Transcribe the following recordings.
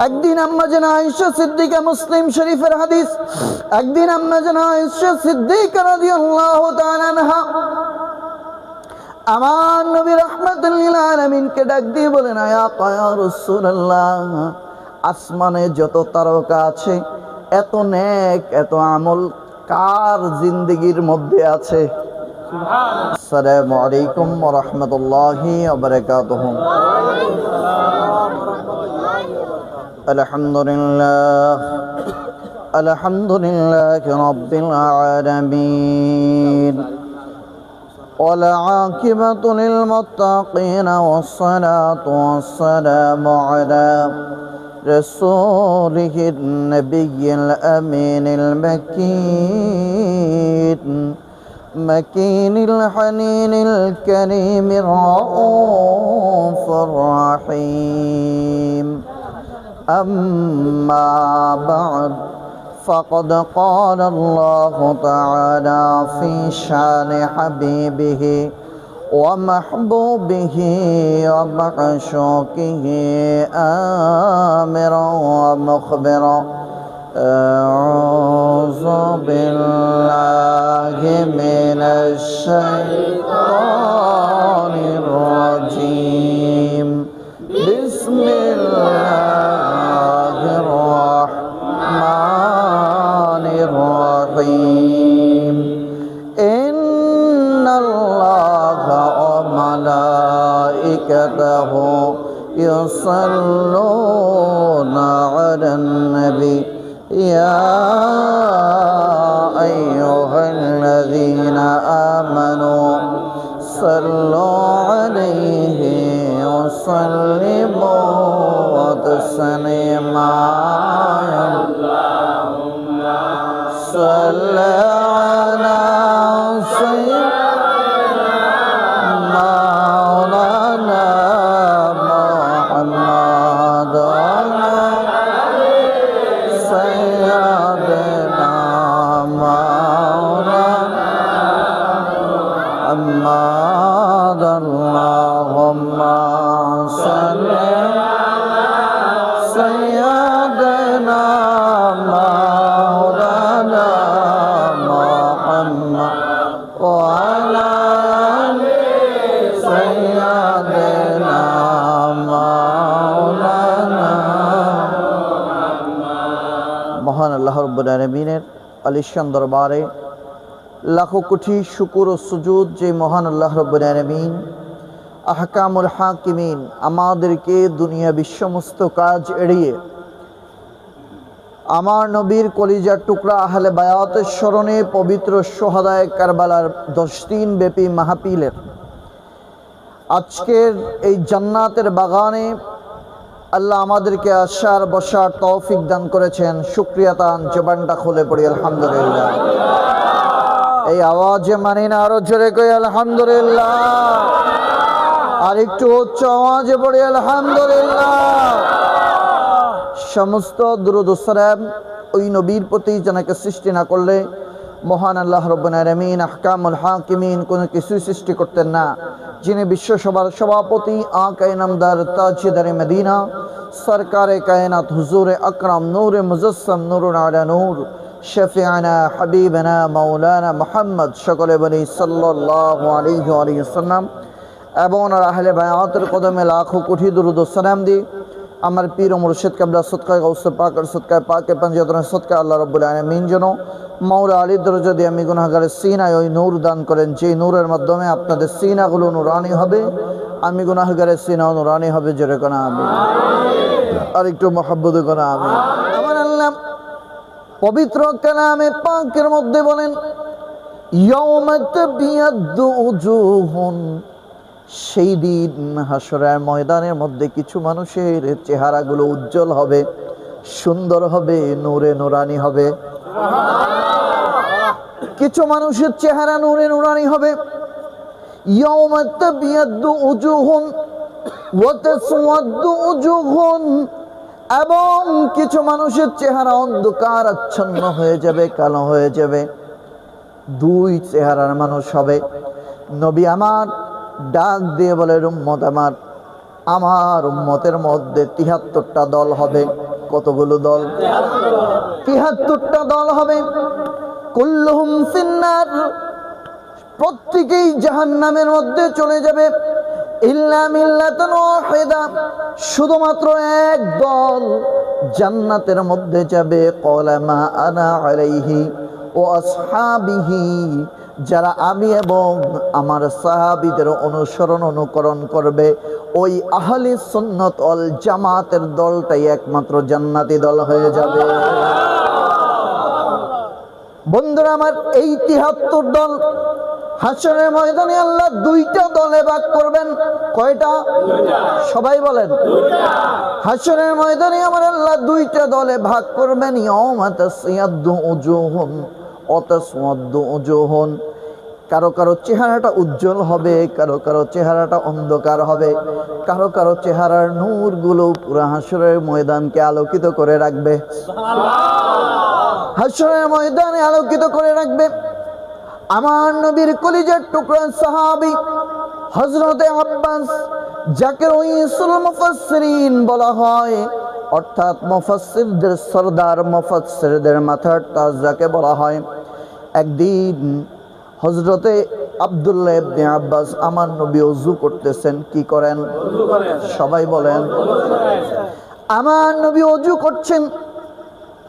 একদিন আম্মা জান আয়েশা সিদ্দিকা, মুসলিম শরীফের হাদিস, একদিন আম্মা জান আয়েশা সিদ্দিকা রাদিয়াল্লাহু তাআলা আনহা আমার নবী রাহমাতুল লিল আলামিনকে ডাক দিয়ে বলেন, ইয়া রাসূলুল্লাহ, আসমানে যত তারকা আছে, এত নেক এত আমল কার জিন্দেগির মধ্যে আছে? সুবহানাল্লাহ। আসসালামু আলাইকুম ওয়া রাহমাতুল্লাহি ওয়া বারাকাতুহু। আলহামদুলিল্লাহ, আলহামদুলিল্লাহি রাব্বিল আলামিন, ওয়াল আকিবাতু লিল মুত্তাকিন, ওয়াস সালাতু ওয়াস সালামু আলা রাসূলিহিন নাবিয়্যিল আমিনিল মাকিন, মাকিনিল হানিনিল কারীমির রাউফির রাহিম। أما بعد فقد قال الله تعالى في شان حبيبه ومحبوبه ومعشوقه آمرا ومخبرا، أعوذ بالله من الشيطان الرجيم، بسم الله الرحمن الرحيم. إن الله وملائكته يصلون على النبي، يا أيها الذين آمنوا صلوا عليه وسلموا تسليما. اللهم صل على سيدنا مولانا محمد وعلى سيدنا مولانا محمد. اللهم صل على سيدنا مولانا محمد وعلى سيدنا مولانا محمد. মহান আল্লাহ রাব্বুল আলামিনের আলিশান দরবারে লাখো কোটি শুকর ও সুজুদ যে মহান আল্লাহ রাব্বুল আলামিন আহকামুল হাকিমিন আমাদেরকে দুনিয়া বিশ্বস্ত কাজ এড়িয়ে আমার নবীর কলিজার টুকরা আহলে বায়াতের স্মরণে পবিত্র সোহাদায়ে কারবালার 10 দিন ব্যাপী মাহফিলের আজকের এই জান্নাতের বাগানে আল্লাহ আমাদেরকে আসার বসার তৌফিক দান করেছেন। শুকরিয়া তান জবানটা খুলে পড়ি আলহামদুলিল্লাহ। এই আওয়াজে মানি না, আরো জোরে কই আলহামদুলিল্লাহ। আর একটু উচ্চ আওয়াজে পড়ি আলহামদুলিল্লাহ। সমস্ত দুরূদ ও সালাম ওই নবীর প্রতি যাকে সৃষ্টি না করলে মহান আল্লাহ রাব্বুল আলামিন আহকামুল হাকিমিন কোনো কিছুই সৃষ্টি করতেন না। যিনি বিশ্বসভার সভাপতি আকা ইনামদার তাজদারে মদিনা সরকারে কায়নাত হুজুরে আকরাম নূরে মুজাসসাম নূরুন আলা নূর শফিআনা হাবিবানা মাওলানা মুহাম্মদ সকলে বলি সাল্লাল্লাহু আলাইহি ওয়াসাল্লাম এবং আহলে বায়াতের কদমে লাখো কোটি দুরূদ ও সালাম দি আমার পীর ও মুর্শিদ কিবলা সদকায়ে গাউসে পাকের সদকায়ে পাকে পঞ্জাতনের সদকায়ে আল্লাহ রাব্বুল আলামিন যেন মাওলা আলীর দরজা দিয়ে আমি গুনাহগারের সিনায় ওই নূর দান করেন, যে নূরের মাধ্যমে আপনাদের সিনাগুলো নুরানি হবে, আমি গুনাহগারের সিনাও নুরানি হবে। জোরে কোনা আমিন। আর একটু মহব্বত কোনা আমিন। আমার আল্লাহ পবিত্র কালামে পাকের মধ্যে বলেন, ইয়াউমা তাবিয়াদ্দু উজুহুন, সেই দিন হাসরের ময়দানের মধ্যে কিছু মানুষের চেহারাগুলো উজ্জ্বল হবে, সুন্দর হবে, নূরে নুরানি হবে। কিছু মানুষের চেহারা নূরে নুরানি হবে। ইয়াউমা তাবিয়াদ্দু উজুহুন ওয়া তাসওয়াদ্দু উজুহুন, এবং কিছু মানুষের চেহারা অন্ধকার আচ্ছন্ন হয়ে যাবে, কালো হয়ে যাবে। দুই চেহারার মানুষ হবে। নবী আমার ডাক দিয়ে বলে, উম্মত আমার উম্মতের মধ্যে ৭৩টা দল হবে। কতগুলো দল? 73টা দল হবে। কুল্লুহুম ফিন্নার, প্রত্যেকেই জাহান্নামের মধ্যে চলে যাবে। ইল্লা মিল্লাতান ওয়াহিদা, শুধুমাত্র এক দল জান্নাতের মধ্যে যাবে। ক্বালা মা আনা আলাইহি ওয়া আসহাবিহি, যারা আমি এবং আমার সাহাবীদের অনুসরণ অনুকরণ করবে, ওই আহলে সুন্নাত ওয়াল জামাতের দলটাই একমাত্র জান্নাতি দল হয়ে যাবে। বন্ধুরা আমার, এই 73 দল হাশরের ময়দানে আল্লাহ দুইটা দলে ভাগ করবেন। কয়টা? সবাই বলেন। হাশরের ময়দানে আমার আল্লাহ দুইটা দলে ভাগ করবেন। ইয়াউমা তাসয়াদ্দু উজুহুন ওয়া তাসওয়াদ্দু উজুহুন, কারো কারো চেহারাটা উজ্জ্বল হবে, কারো কারো চেহারাটা অন্ধকার হবে, কারো কারো চেহারার নূরগুলো পুরো হাশরের ময়দানকে আলোকিত করে রাখবে। হাশরের ময়দানে আলোকিত করে রাখবে। আমার নবীর কলিজার টুকরা সাহাবী হযরতে আব্বাস, যাকে রাইসুল মুফাসসিরিন বলা হয়, অর্থাৎ মুফাসসিরদের সরদার, মুফাসসিরদের মাথার তাজ যাকে বলা হয়, একদিন হযরতে আব্দুল্লাহ ইবনে আব্বাস আমার নবী ওযু করতেছেন। কি করেন? সবাই বলেন। আমার নবী ওযু করছেন।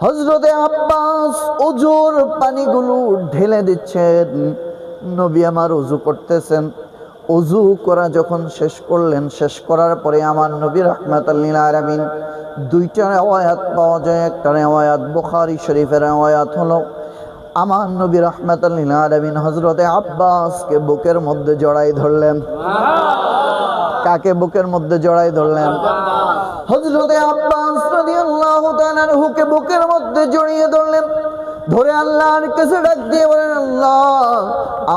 হযরতে আব্বাস ওযুর পানিগুলো ঢেলে দিচ্ছেন। নবী আমার ওযু করতেছেন। ওযু করা যখন শেষ করলেন, শেষ করার পরে আমার নবী রাহমাতাল লিল আলামিন, দুইটা riwayat পাওয়া যায়। একটা riwayat বুখারী শরীফের riwayat হলো, আমার নবী রাহমাতাল লিল আলামিন হযরতে আব্বাসকে বুকের মধ্যে জড়াই ধরলেন। কাকে বুকের মধ্যে জড়াই ধরলেন? হযরতে আব্বাস রাদিয়াল্লাহু তাআলা আনহুকে বুকের মধ্যে জড়িয়ে ধরলেন। ধরে আল্লাহর কাছে ডাক দিয়ে বলেন, আল্লাহ,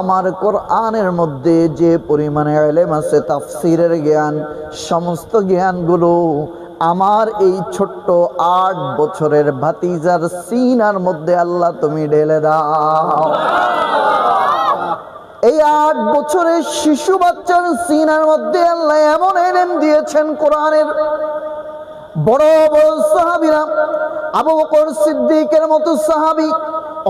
আমার কোরআনের মধ্যে যে পরিমাণে ইলম আছে, তাফসীরের জ্ঞান, সমস্ত জ্ঞানগুলো আমার এই ছোট্ট 8 বছরের ভাতিজার সিনার মধ্যে আল্লাহ তুমি ঢেলে দাও। এই 8 বছরের শিশু বাচ্চার সিনার মধ্যে আল্লাহ এমন ইলম দিয়েছেন কোরআনের। বড় বড় সাহাবীরা, আবু বকর সিদ্দিকের মতো সাহাবী,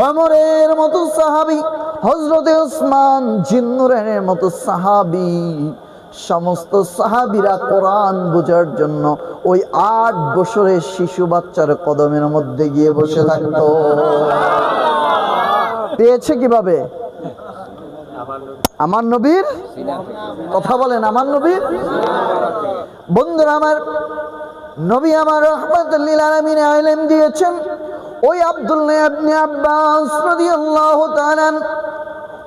ওমরের মতো সাহাবী, হযরতে উসমান জিন্নুরাইনের মতো সাহাবী, সমস্ত সাহাবীরা কোরআন বোঝার জন্য ওই 8 বছরের শিশু বাচ্চার কদমের মধ্যে গিয়ে বসে থাকতো। পেয়েছে কিভাবে? আমার নবীর কথা বলেন। আমার নবীর। বন্ধুরা আমার, নবী আমার রাহমাতুল লিল আলামিন ইলম দিয়েছেন। ওই আব্দুল্লাহ ইবনে আব্বাস রাদিয়াল্লাহু তাআলা,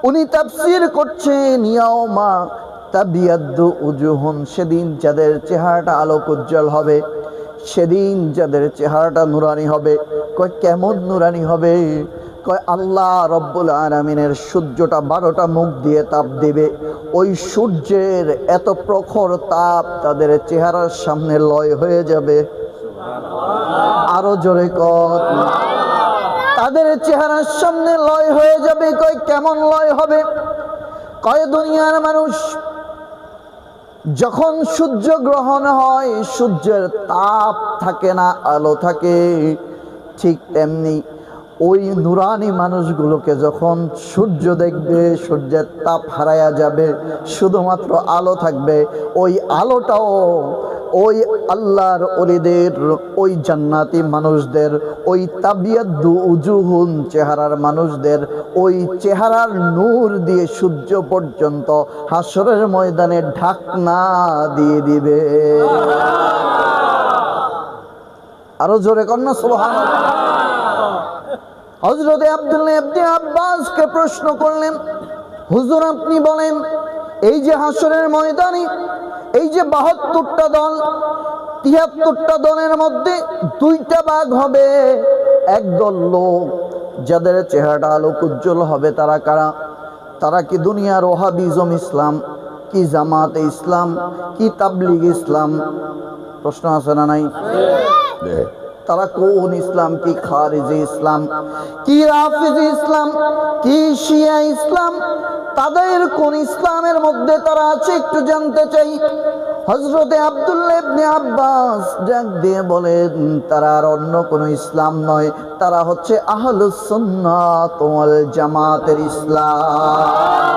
উনি তাফসীর করছেন, ইয়াউমা তাবিয়াদ্দু উজুহুন, সেদিন যাদের চেহারাটা আলোক উজ্জ্বল হবে, সেদিন যাদের চেহারাটা নুরানি হবে। কয় কেমন নুরানি হবে? কয় আল্লাহ রব্বুল আলামিনের সূর্যটা 12টা মুখ দিয়ে তাপ দেবে। ওই সূর্যের এত প্রখর তাপ তাদের চেহারার সামনে লয় হয়ে যাবে। আরো জোরে কর। তাদের চেহারার সামনে লয় হয়ে যাবে। কয় কেমন লয় হবে? কয় দুনিয়ার মানুষ যখন সূর্য গ্রহণ হয়, সূর্যের তাপ থাকে না, আলো থাকে। ঠিক তেমনি ওই নুরানি মানুষগুলোকে যখন সূর্য দেখবে, সূর্যের তাপ হারায়া যাবে, শুধুমাত্র আলো থাকবে। ওই আলোটাও ওই আল্লাহর ওলিদের, ওই জান্নাতি মানুষদের, ওই তাবিয়াদ্দু উজুহুন চেহারার মানুষদের, ওই চেহারার নূর দিয়ে সূর্য পর্যন্ত হাশরের ময়দানে ঢাকনা দিয়ে দিবে। আরো জোরে কন্যা সুবহানাল্লাহ। হযরতে আব্দুল্লাহ ইবনে আব্বাসকে প্রশ্ন করলেন, হুজুর আপনি বলেন, এই যে হাশরের ময়দানে এই যে 72টা দল, 73টা দলের মধ্যে 2টা ভাগ হবে। একদল লোক যাদের চেহারাটা আলোক উজ্জ্বল হবে, তারা কারা? তারা কি দুনিয়ার ওহাবিজম ইসলাম, কি জামাতে ইসলাম, কি তাবলিগ ইসলাম? প্রশ্ন আছে না নাই? তারা কোন ইসলাম? কি খারিজি ইসলাম, কি রাফিজি ইসলাম, কি শিয়া ইসলাম? তাদের কোন ইসলামের মধ্যে তারা আছে একটু জানতে চাই। হযরতে আব্দুল্লাহ ইবনে আব্বাস ডাক দিয়ে বলেন, তারা আর অন্য কোনো ইসলাম নয়, তারা হচ্ছে আহলুস সুন্নাত ওয়াল জামাতের ইসলাম।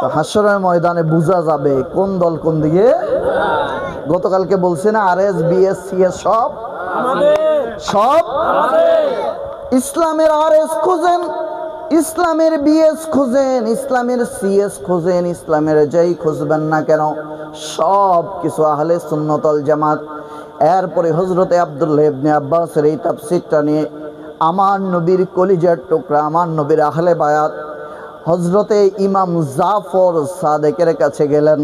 তো হাশরের ময়দানে বোঝা যাবে কোন দল কোন দিকে। গতকালকে বলছি না, আরএস বিএস সিএস সব সব ইসলামের আরএস খুঁজেন, ইসলামের বিএস খুঁজেন, ইসলামের সিএস খুঁজেন, ইসলামের যেই খুঁজবেন না কেন সব কিছু আহলে সুন্নাত ওয়াল জামাত। এরপরে হযরতে আব্দুল্লাহ ইবনে আব্বাসের এই তাফসীরটা নিয়ে আমার নবীর কলিজার টুকরা, আমার নবীর আহলে বায়াত হযরতে ইমাম জাফর সাদেকের কাছে গেলেন।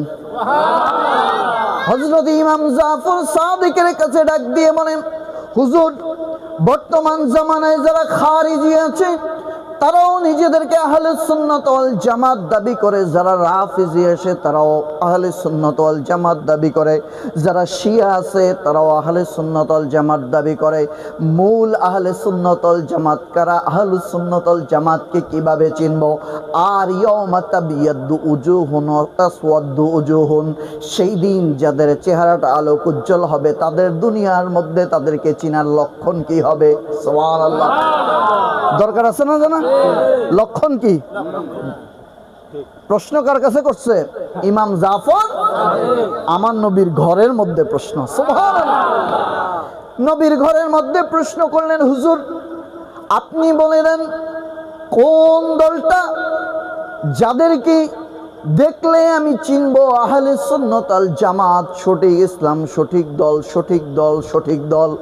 হযরতে ইমাম জাফর সাদেকের কাছে ডাক দিয়ে বলেন, হুজুর, বর্তমান জামানায় যারা খারিজি আছে তারাও নিজেদেরকে আহলে সুন্নাত ওয়াল জামাত দাবি করে, যারা রাফিজি আছে তারাও আহলে সুন্নাত ওয়াল জামাত দাবি করে, যারা শিয়া আছে তারাও আহলে সুন্নাত ওয়াল জামাত দাবি করে। মূল আহলে সুন্নাত ওয়াল জামাত কারা? আহলুস সুন্নাত ওয়াল জামাতকে কিভাবে চিনব? আর ইয়াউমা তাবিয়াদ্দু উজুহুন ওয়া তাসওয়াদ্দু উজুহুন, সেই দিন যাদের চেহারাটা আলোক উজ্জ্বল হবে তাদের দুনিয়ার মধ্যে তাদেরকে চিনার লক্ষণ কি হবে? সুবহানাল্লাহ। দরকার আছে না জানা? লক্ষণ কি? প্রশ্ন কার কাছে করছে? ইমাম জাফর আমার নবীর ঘরের মধ্যে প্রশ্ন। সুবহানাল্লাহ। নবীর ঘরের মধ্যে প্রশ্ন করলেন, হুজুর আপনি বলে দেন কোন দলটা যাদেরকে দেখলে আমি চিনবো আহলে সুন্নাত ওয়াল জামাত, সঠিক ইসলাম, সঠিক দল, সঠিক দল, সঠিক দল।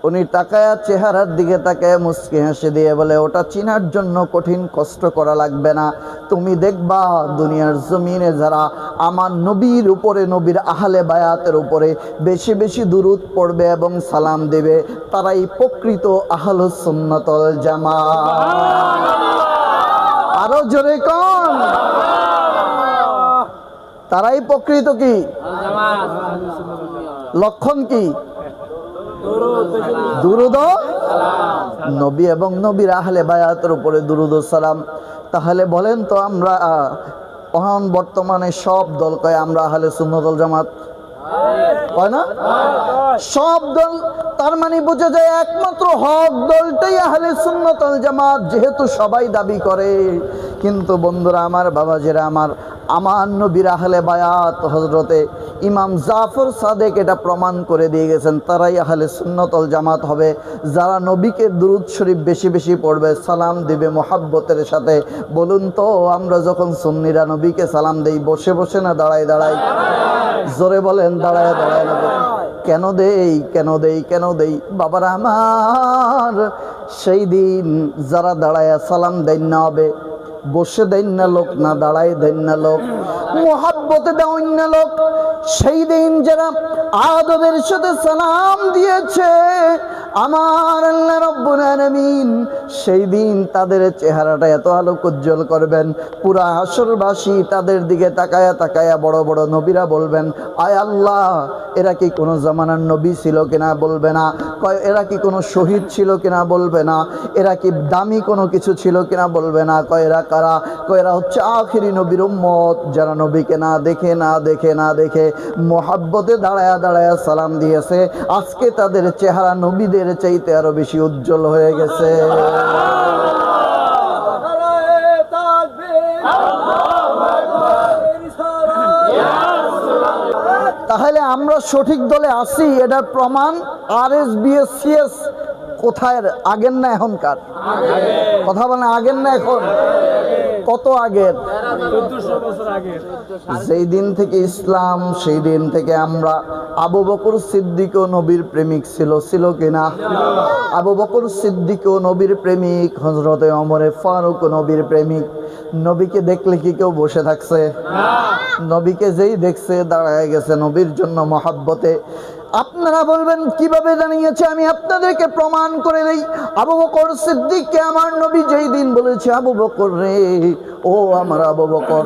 উনি তাকায়া চেহারার দিকে তাকায় মুচকি হেসে দিয়ে বলে, ওটা চিনার জন্য কঠিন কষ্ট করা লাগবে না, তুমি দেখবা দুনিয়ার জমিনে যারা আমার নবীর উপরে, নবীর আহলে বায়াতের উপরে বেশি বেশি দুরূদ পড়বে এবং সালাম দেবে, তারাই প্রকৃত আহলুস সুন্নাত ওয়াল জামাত। আরো জোরে কোন? তারাই প্রকৃত কি? লক্ষণ কি? দুরূদ নবী এবং নবীর আহলে বায়াতের উপরে দুরূদ ও সালাম। তাহলে বলেন তো, আমরা বর্তমানে সব দল কয় আমরা আহলে সুন্নাত ওয়াল জামাত, কয় না? সব দল, তার মানে বোঝা যায় একমাত্র হক দলটাই আহলে সুন্নাত ওয়াল জামাত, যেহেতু সবাই দাবি করে। কিন্তু বন্ধুরা আমার, বাবাজিরা আমার, আমার নবীর আহলে বায়াত হযরতে ইমাম জাফর সাদেক এটা প্রমাণ করে দিয়ে গেছেন, তারাই আহলে সুন্নাত ওয়াল জামাত হবে যারা নবীকে দুরূদ শরীফ বেশি বেশি পড়বে, সালাম দিবে মোহাব্বতের সাথে। বলুন তো, আমরা যখন সুন্নিরা নবীকে সালাম দেই বসে বসে না দাঁড়ায় দাঁড়ায়? জোরে বলেন, দাঁড়ায় দাঁড়ায় না? কেন দেই, কেন দেই, কেন দেই? বাবারা আমার, সেই দিন যারা দাঁড়ায় সালাম দেন না হবে, বসে দেন না লোক, না দাঁড়ায় দেন না লোক, মোহাব্বতে দেন না লোক, সেই দিন যারা আদবের সাথে সালাম দিয়েছে আমার আল্লাহ রাব্বুল আলামিন সেই দিন তাদের চেহারাটা এত আলোক উজ্জ্বল করবেন, পুরা হাসরবাসী তাদের দিকে তাকায়া তাকায়া বড় বড় নবীরা বলবেন, আয় আল্লাহ, এরা কি কোনো জামানার নবী ছিল কিনা? বলবে না। কয় এরা কি কোনো শহীদ ছিল কিনা? বলবে না। এরা কি দামি কোনো কিছু ছিল কিনা? বলবে না। কয় এরা কারা? কয় এরা হচ্ছে আখিরি নবীর উম্মত, যারা নবীকে না দেখে মোহাব্বতে দাঁড়ায়া দাঁড়ায়া সালাম দিয়েছে, আজকে তাদের চেহারা নবীদের চাইতে আরো বেশি উজ্জ্বল হয়ে গেছে। তাহলে আমরা সঠিক দলে আছি, এটার প্রমাণ আরএসবিএসসিএস কোথায়? আগের না এখনকার? কথা বলেন, আগের না এখন? কত আগের? 1400 বছর আগের। যেই দিন থেকে ইসলাম, সেই দিন থেকে আমরা, আবু বকর সিদ্দিকও নবীর প্রেমিক ছিল, ছিল কিনা? আবু বকর সিদ্দিকও নবীর প্রেমিক, হযরতে ওমরে ফারুক নবীর প্রেমিক। নবীকে দেখলে কি কেউ বসে থাকছে? নবীকে যেই দেখছে দাঁড়ায় গেছে নবীর জন্য মহাব্বতে। আপনারা বলবেন কিভাবে জানিয়েছে? আমি আপনাদেরকে প্রমাণ করে দেই। আবু বকর সিদ্দিককে আমার নবী যেই দিন বলেছে, আবু বকর রে, ও আমার আবু বকর,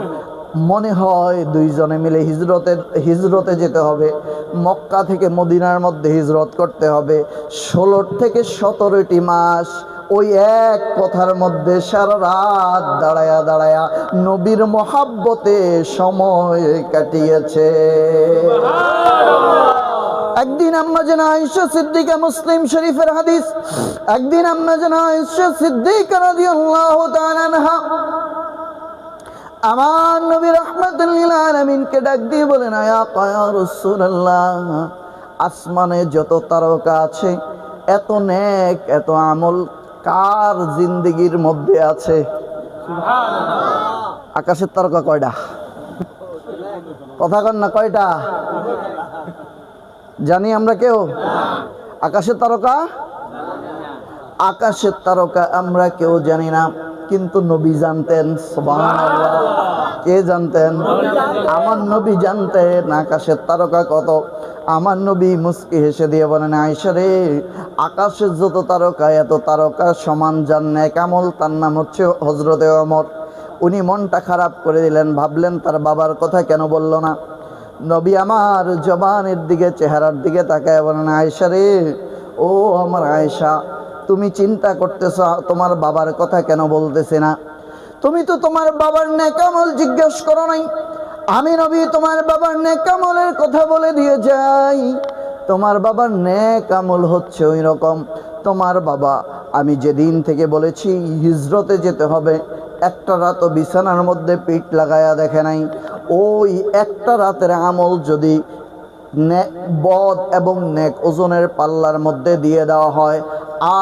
মনে হয় দুইজনে মিলে হিজরতে যেতে হবে, মক্কা থেকে মদিনার মধ্যে হিজরত করতে হবে, 16 থেকে 17টি মাস ওই এক কথার মধ্যে সারা রাত দাঁড়ায়া দাঁড়ায়া নবীর মহাব্বতে সময় কাটিয়েছে। একদিন আম্মা জান আয়েশা সিদ্দিকা, মুসলিম শরীফের হাদিস, একদিন আম্মা জান আয়েশা সিদ্দিকা রাদিয়াল্লাহু তাআলা আনহা আমার নবী রাহমাতুল লিল আলামিনকে ডাক দিয়ে বলেন, ইয়া রাসূলুল্লাহ, আসমানে যত তারকা আছে এত নেক এত আমল কার জিন্দেগির মধ্যে আছে? সুবহানাল্লাহ। আকাশের তারকা কয়টা? কথা কন না, কয়টা? জানি আমরা কেউ? আকাশের তারকা, আকাশের তারকা আমরা কেউ জানি না, কিন্তু নবী জানতেন। সুবহানাল্লাহ। কে জানতেন? আমার নবী জানতেন আকাশের তারকা কত। আমার নবী মুস্কি হেসে দিয়ে বলেন, আয়েশা রে, আকাশের যত তারকা এত তারকা সমান যার নেক আমল তার নাম হচ্ছে হযরতে ওমর। উনি মনটা খারাপ করে দিলেন, ভাবলেন তার বাবার কথা কেন বলল না। নবী আমার জবানের দিকে, চেহারার দিকে তাকায় বলেন, আয়েশা রে, ও আমার আয়েশা, তুমি চিন্তা করতেছ তোমার বাবার কথা কেন বলতেছে না? তুমি তো তোমার বাবার নেক আমল জিজ্ঞেস করো নাই। আমি নবী তোমার বাবার নেক আমলের কথা বলে দিয়ে যাই। তোমার বাবার নেক আমল হচ্ছে ওই রকম, তোমার বাবা আমি যেদিন থেকে বলেছি হিজরতে যেতে হবে, একটা রাতও বিছানার মধ্যে পিঠ লাগায়া দেখে নাই। ওই একটা রাতের আমল যদি বদ এবং নেক ওজনের পাল্লার মধ্যে দিয়ে দেওয়া হয়,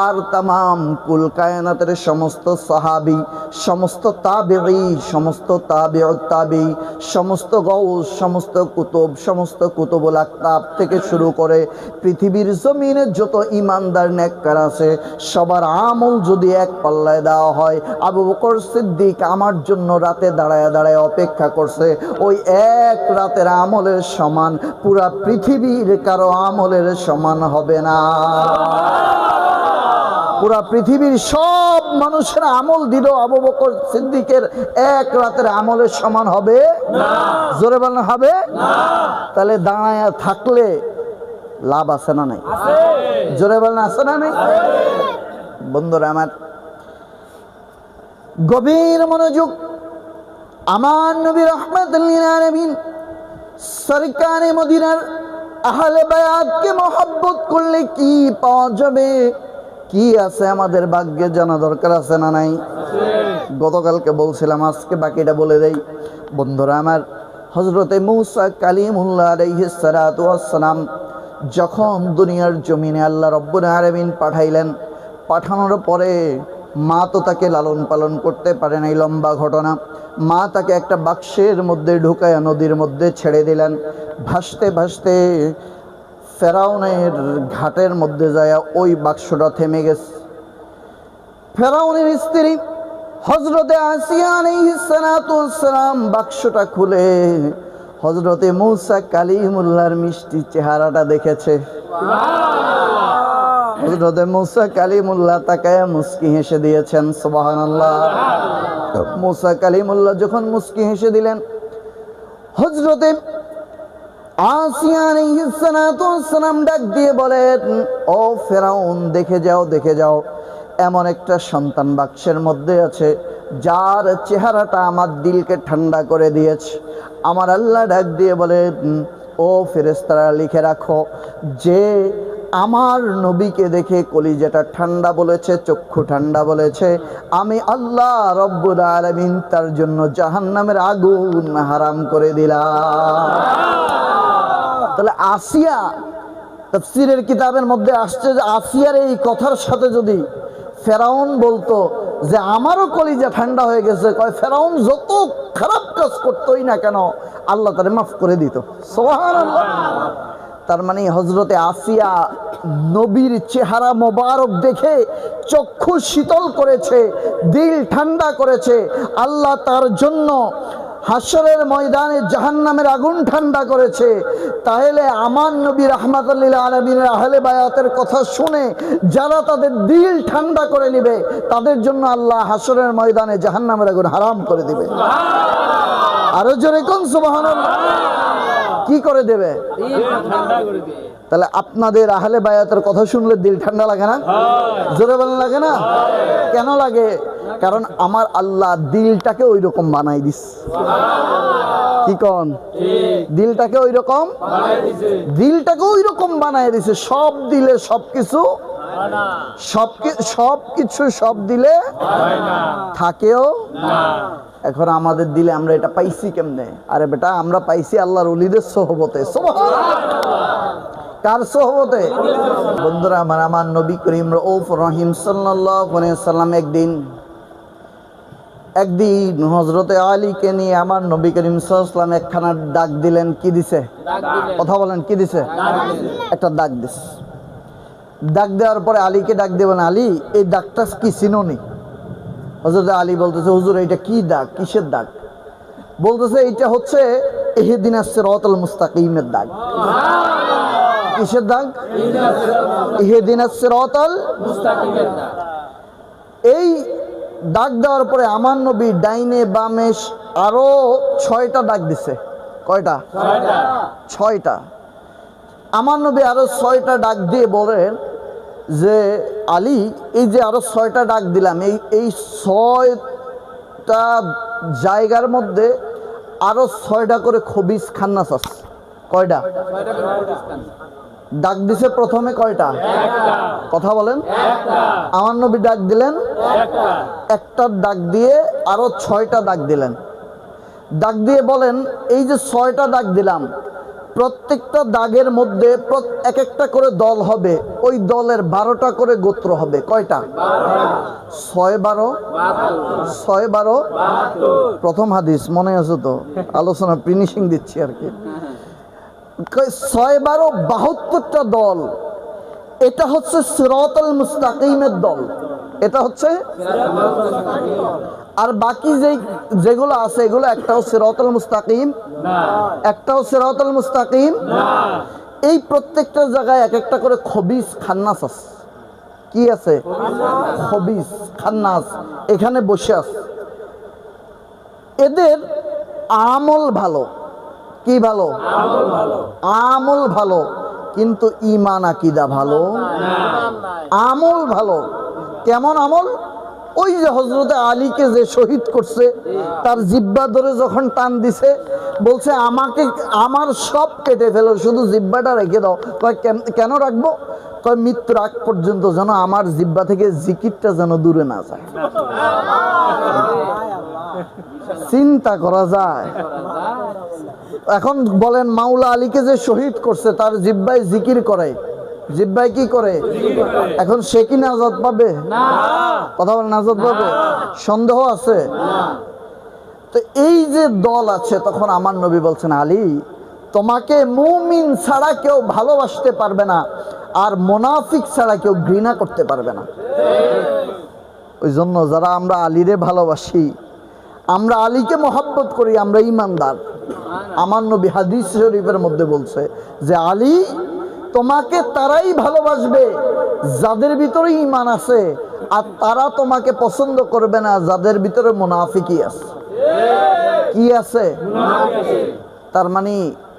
আর তামাম কুল কায়নাতের সমস্ত সাহাবী, সমস্ত তাবেঈ, সমস্ত তাবেউত তাবি, সমস্ত গাউস, সমস্ত কুতুব, সমস্ত কুতুবুল আকতাব থেকে শুরু করে পৃথিবীর জমিনে যত ইমানদার নেককার আছে সবার আমল যদি এক পাল্লায় দেওয়া হয়, আবু বকর সিদ্দিক আমার জন্য রাতে দাঁড়ায় দাঁড়ায় অপেক্ষা করছে, ওই এক রাতের আমলের সমান পুরা পৃথিবীর কারো আমলের সমান হবে না। পুরা পৃথিবীর সব মানুষের আমল দিল আবু বকর সিদ্দিকের এক রাতের আমলের সমান হবে না। জোরে বলেন হবে না। তাহলে দাঁড়ায় থাকলে লাভ আছে না নাই? জোরে বলেন আছে না নাই? বন্ধুরা আমার, গভীর মনোযোগ। আমার নবী রাহমাতুল লিল আলামিন সরকারে মদিনার আহলে বায়াতকে মহব্বত করলে কি পাওয়া যাবে, কি আছে আমাদের ভাগ্যে জানা দরকার আছে না নাই? গতকালকে বলছিলাম, আজকে বাকিটা বলে দেই। বন্ধুরা আমার, হযরতে মূসা কালিমুল্লাহ আলাইহিস সালাতু ওয়াস সালাম যখন দুনিয়ার জমিনে আল্লাহ রব্বুল আলামিন পাঠাইলেন, পাঠানোর পরে মা তো তাকে লালন পালন করতে পারে নাই, লম্বা ঘটনা। মা তাকে একটা বাক্সের মধ্যে ঢুকায়া নদীর মধ্যে ছেড়ে দিলেন। ভাসতে ভাসতে ফেরাউনের ঘাটের মধ্যে যায় ওই বাক্সটা থেমে গেছে। ফেরাউনের স্ত্রী হযরতে আসিয়া আলাইহিস সালাতু ওয়াস সালাম বাক্সটা খুলে হযরতে মূসা কালিমুল্লাহর মিষ্টি চেহারাটা দেখেছে। হযরতে মূসা কালিমুল্লাহ তাকায়া মুস্কি হেসে দিয়েছেন। সুবহানাল্লাহ। মূসা কালিমুল্লাহ যখন মুস্কি হেসে দিলেন, হযরতে আসিয়া আলাইহিস সালাতু ওয়াস সালাম ডাক দিয়ে বলেন, ও ফেরাউন, দেখে যাও দেখে যাও, এমন একটা সন্তান বাক্সের মধ্যে আছে যার চেহারাটা আমার দিলকে ঠান্ডা করে দিয়েছে। আমার আল্লাহ ডাক দিয়ে বলেন, ও ফেরেশতারা লিখে রাখো, যে আমার নবীকে দেখে কলিজাটা ঠান্ডা বলেছে, চক্ষু ঠান্ডা বলেছে, আমি আল্লাহ রব্বুল আলামিন তার জন্য জাহান্নামের আগুন হারাম করে দিলাম। তাহলে আসিয়া, তাফসীরের কিতাবের মধ্যে আসছে যে আসিয়ার এই কথার সাথে যদি ফেরাউন বলতো যে আমারও কলিজা ঠান্ডা হয়ে গেছে, কয় ফেরাউন যত খারাপ কাজ করতোই না কেন আল্লাহ তারে মাফ করে দিত। সুবহানাল্লাহ। তার মানে হযরতে আসিয়া নবীর চেহারা মোবারক দেখে চক্ষু শীতল করেছে, দিল ঠান্ডা করেছে, আল্লাহ তার জন্য হাসরের ময়দানে জাহান্নামের আগুন ঠান্ডা করেছে। তাহলে আমার নবী রাহমাতুল লিল আলামিনের আহলে বায়াতের কথা শুনে যারা তাদের দিল ঠান্ডা করে নেবে তাদের জন্য আল্লাহ হাসরের ময়দানে জাহান্নামের আগুন হারাম করে দিবে। আরো জোরে কোন সুবহানাল্লাহ। কি করে দেবে? তাহলে আপনাদের আহলে বায়াতের কথা শুনলে দিল ঠান্ডা লাগে না? জোরে বলেন লাগে না? কেন লাগে? কারণ আমার আল্লাহ দিলটাকে ওই রকম বানাই দিস। কি কন? দিলটাকে ওই রকম বানাই দিছে। সব দিলে সবকিছু, সবকিছু সব দিলে থাকেও। এখন আমাদের দিলে আমরা এটা পাইছি কেমনে? আরে বেটা, আমরা পাইছি আল্লাহর ওলিদের সোহবতে। কার সোহবতে? বন্ধুরা আমার, আমার নবী করিম রউফ রহিম সাল্লাল্লাহু আলাইহি ওয়াসাল্লাম একদিন হযরতে আলীকে নিয়ে আমার নবী করিম সাল্লাল্লাহু আলাইহি ওয়াসাল্লাম একখানা ডাক দিলেন। কি দিছে? কথা বলেন, কি দিছে? একটা ডাক দিছে। ডাক দেওয়ার পরে আলীকে ডাক দেবেন, আলী এই ডাকটা কি চিনোনি? হযরত আলী বলতেছে, হুজুর এটা কি ডাক? কিসের ডাক? বলতেছে এইটা হচ্ছে ইহদিনাস সিরাতাল মুস্তাকিমের ডাক। কিসের ডাক? ইহদিনাস সিরাতাল মুস্তাকিমের ডাক। এই ডাক দেওয়ার পরে আমার নবী ডাইনে বামে আরো 6টা ডাক দিছে। কয়টা? 6টা। আমার নবী আরো 6টা ডাক দিয়ে বলেন যে আলী, এই যে আরো 6টা ডাক দিলাম, এই 6টা জায়গার মধ্যে আরো 6টা করে খবিস খান্নাস আছে। কয়টা ডাক দিছে? প্রথমে কয়টা? কথা বলেন। আমার নবী ডাক দিলেন একটা, ডাক দিয়ে আরো 6টা ডাক দিলেন। ডাক দিয়ে বলেন, এই যে 6টা ডাক দিলাম, প্রত্যেকটা দাগের মধ্যে এক একটা করে দল হবে। ওই দলের 12টা করে গোত্র হবে। কয়টা? 6 12 6 12 প্রথম হাদিস মনে আছে তো? আলোচনা ফিনিশিং দিচ্ছি আর কি। 6 12 72টা দল। এটা হচ্ছে সিরাতাল মুস্তাকিমের দল। এটা হচ্ছে, আর বাকি যেগুলো আছে এগুলো একটাও সিরাতাল মুস্তাকিম না, একটাও সিরাতাল মুস্তাকিম না। এই প্রত্যেকটা জায়গায় এক একটা করে খবিস খান্নাস আছে। কি আছে? খবিস খান্নাস এখানে বসে আছে। এদের আমল ভালো। কি ভালো? আমল ভালো, কিন্তু ঈমান আকীদা ভালো না। আমল ভালো। কেমন আমল? ওই যে হযরতে আলীকে যে শহীদ করছে, তার জিহ্বা ধরে যখন টান দিছে, বলছে আমাকে, আমার সব কেটে ফেলো, শুধু জিহ্বাটা রেখে দাও। কয় কেন রাখবো? কয় মৃত্যুর আগ পর্যন্ত যেন আমার জিহ্বা থেকে জিকিরটা যেন দূরে না যায়। চিন্তা করা যায়? এখন বলেন, মাওলা আলীকে যে শহীদ করছে, তার জিহ্বায় জিকির করে, জিহ্বায় কি করে? এখন সে কি নাজাত পাবে? কথা বলেন, নাজাত পাবে? সন্দেহ আছে? তো এই যে দল আছে, তখন আমার নবী বলছেন, আলী তোমাকে মুমিন ছাড়া কেউ ভালোবাসতে পারবে না, আর মুনাফিক ছাড়া কেউ ঘৃণা করতে পারবে না। ওই জন্য যারা আমরা আলীরে ভালোবাসি, আমরা আলীকে মহব্বত করি, আমরা ঈমানদার। আমার নবী হাদিস শরীফের মধ্যে বলছে যে আলী তোমাকে তারাই ভালোবাসবে যাদের ভিতরে ঈমান আছে, আর তারা তোমাকে পছন্দ করবে না যাদের ভিতরে মুনাফিকি আছে। কি আছে? তার মানে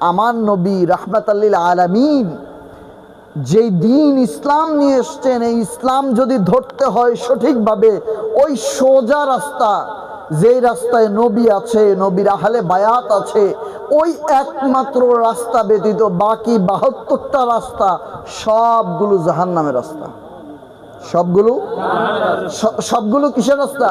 আমার নবী রাহমাতাল লিল আলামিন যেই দিন ইসলাম নিয়ে এসছেন, এই ইসলাম যদি ধরতে হয় সঠিকভাবে, ওই সোজা রাস্তা, যেই রাস্তায় নবী আছে, নবীর আহলে বায়াত আছে, ওই একমাত্র রাস্তা ব্যতীত বাকি 72টা রাস্তা সবগুলো জাহান্নামের রাস্তা। সবগুলো কিসের রাস্তা?